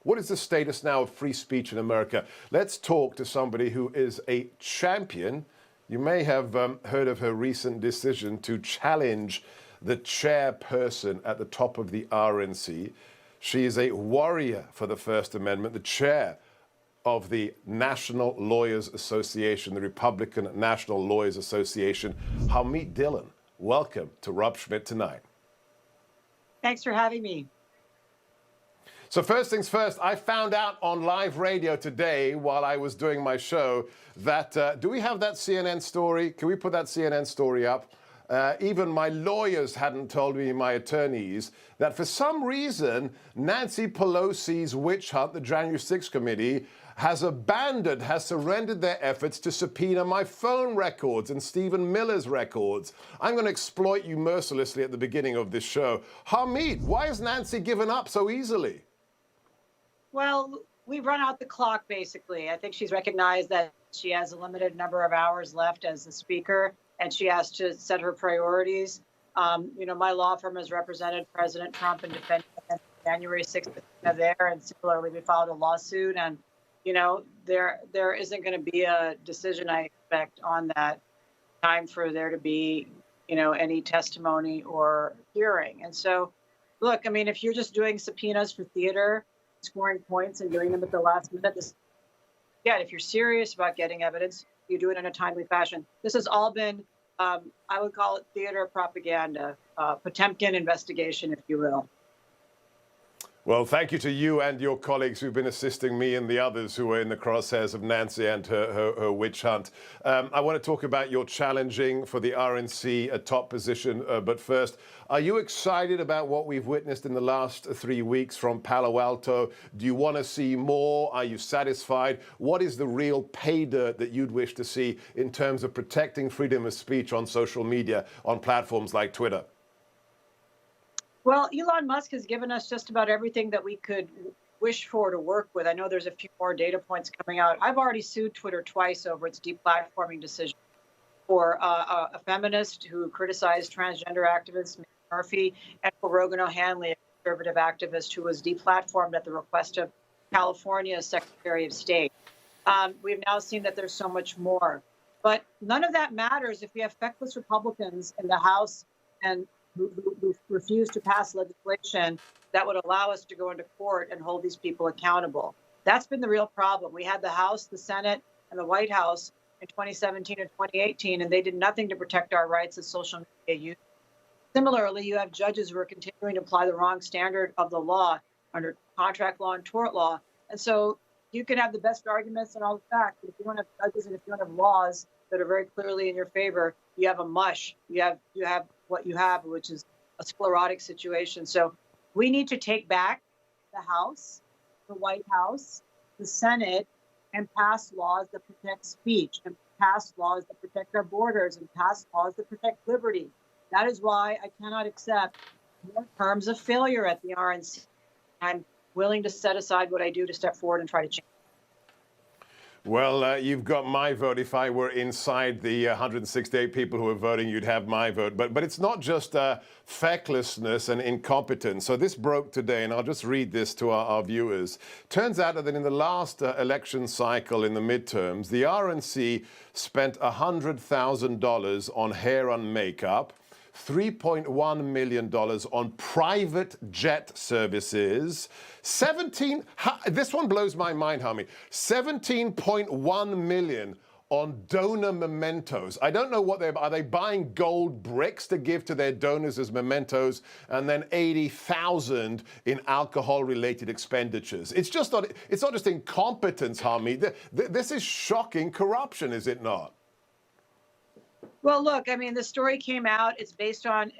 What is the status now of free speech in America? Let's talk to somebody who is a champion. You may have heard of her recent decision to challenge the chairperson at the top of the RNC. She is a warrior for the First Amendment, the chair of the National Lawyers Association, the Republican National Lawyers Association, Harmeet Dhillon. Welcome to Rob Schmitt Tonight. Thanks for having me. So first things first, I found out on live radio today while I was doing my show that, do we have that CNN story? Can we put that CNN story up? Even my lawyers hadn't told me, my attorneys, that for some reason, Nancy Pelosi's witch hunt, the January 6th committee, has surrendered their efforts to subpoena my phone records and Stephen Miller's records. I'm going to exploit you mercilessly at the beginning of this show. Harmeet, why has Nancy given up so easily? Well, we've run out the clock, basically. I think she's recognized that she has a limited number of hours left as the speaker, and she has to set her priorities. My law firm has represented President Trump in defending January 6th there, and similarly, we filed a lawsuit. And, there isn't going to be a decision, I expect, on that time for there to be, any testimony or hearing. And so, look, I mean, if you're just doing subpoenas for theater, scoring points and doing them at the last minute, if you're serious about getting evidence, you do it in a timely fashion. This has all been, I would call it theater propaganda, Potemkin investigation, if you will. Well, thank you to you and your colleagues who've been assisting me and the others who are in the crosshairs of Nancy and her witch hunt. I want to talk about your challenging for the RNC a top position. But first, are you excited about what we've witnessed in the last 3 weeks from Palo Alto? Do you want to see more? Are you satisfied? What is the real pay dirt that you'd wish to see in terms of protecting freedom of speech on social media, on platforms like Twitter? Well, Elon Musk has given us just about everything that we could wish for to work with. I know there's a few more data points coming out. I've already sued Twitter twice over its deplatforming decision for a feminist who criticized transgender activist Murphy, and for Rogan O'Hanley, a conservative activist who was deplatformed at the request of California's Secretary of State. We've now seen that there's so much more. But none of that matters if we have feckless Republicans in the House and who refuse to pass legislation that would allow us to go into court and hold these people accountable. That's been the real problem. We had the House, the Senate, and the White House in 2017 and 2018, and they did nothing to protect our rights as social media users. Similarly, you have judges who are continuing to apply the wrong standard of the law under contract law and tort law. And so you can have the best arguments and all the facts, but if you don't have judges and if you don't have laws that are very clearly in your favor, you have a mush. You have what you have, which is a sclerotic situation. So we need to take back the House, the White House, the Senate, and pass laws that protect speech, and pass laws that protect our borders, and pass laws that protect liberty. That is why I cannot accept more terms of failure at the RNC. I'm willing to set aside what I do to step forward and try to change. Well, you've got my vote. If I were inside the 168 people who are voting, you'd have my vote. But it's not just fecklessness and incompetence. So this broke today, and I'll just read this to our viewers. Turns out that in the last election cycle in the midterms, the RNC spent $100,000 on hair and makeup, $3.1 million on private jet services, this one blows my mind, Harmeet, $17.1 million on donor mementos. I don't know what are they buying gold bricks to give to their donors as mementos, and then $80,000 in alcohol-related expenditures. It's not just incompetence, Harmeet. This is shocking corruption, is it not? Well, look, I mean, the story came out. It's based on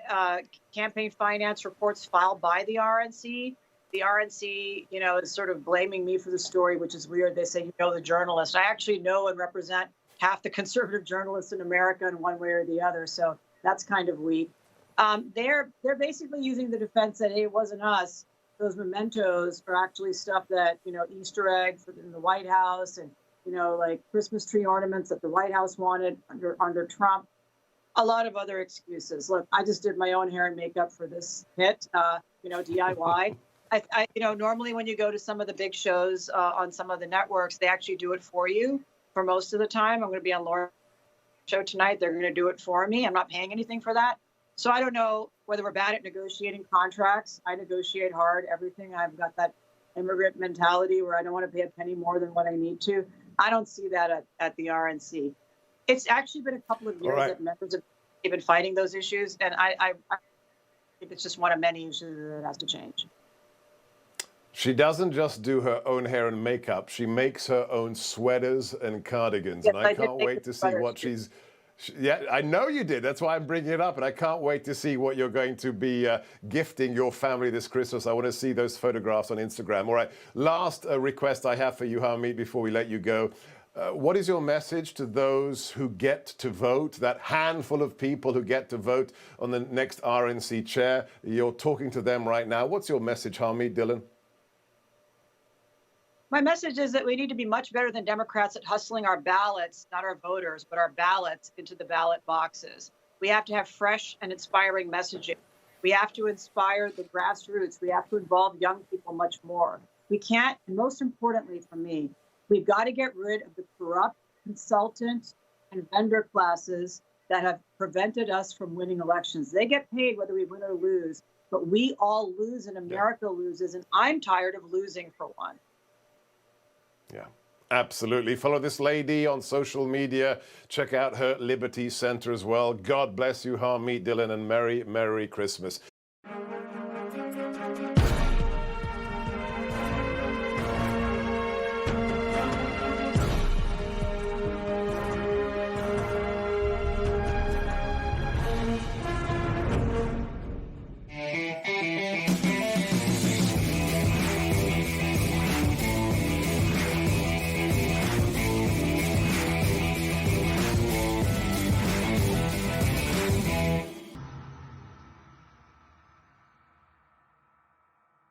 campaign finance reports filed by the RNC. The RNC, is sort of blaming me for the story, which is weird. They say, the journalist. I actually know and represent half the conservative journalists in America in one way or the other. So that's kind of weak. They're basically using the defense that, hey, it wasn't us. Those mementos are actually stuff that, Easter eggs in the White House and, like Christmas tree ornaments that the White House wanted under Trump. A lot of other excuses. Look, I just did my own hair and makeup for this hit, DIY. Normally when you go to some of the big shows on some of the networks, they actually do it for you for most of the time. I'm going to be on Lauren's show tonight. They're going to do it for me. I'm not paying anything for that. So I don't know whether we're bad at negotiating contracts. I negotiate hard, everything. I've got that immigrant mentality where I don't want to pay a penny more than what I need to. I don't see that at the RNC. It's actually been a couple of years that members have been fighting those issues, and I think it's just one of many issues that has to change. She doesn't just do her own hair and makeup. She makes her own sweaters and cardigans. Yes, and I can't wait to see what she's... Yeah, I know you did. That's why I'm bringing it up. And I can't wait to see what you're going to be gifting your family this Christmas. I want to see those photographs on Instagram. All right. Last request I have for you, Harmeet, before we let you go. What is your message to those who get to vote, that handful of people who get to vote on the next RNC chair? You're talking to them right now. What's your message, Harmeet Dhillon? My message is that we need to be much better than Democrats at hustling our ballots, not our voters, but our ballots into the ballot boxes. We have to have fresh and inspiring messaging. We have to inspire the grassroots. We have to involve young people much more. We can't, and most importantly for me, we've got to get rid of the corrupt consultant and vendor classes that have prevented us from winning elections. They get paid whether we win or lose, but we all lose and America loses, and I'm tired of losing for one. Yeah, absolutely. Follow this lady on social media. Check out her Liberty Center as well. God bless you, Harmeet Dhillon, and Merry, Merry Christmas.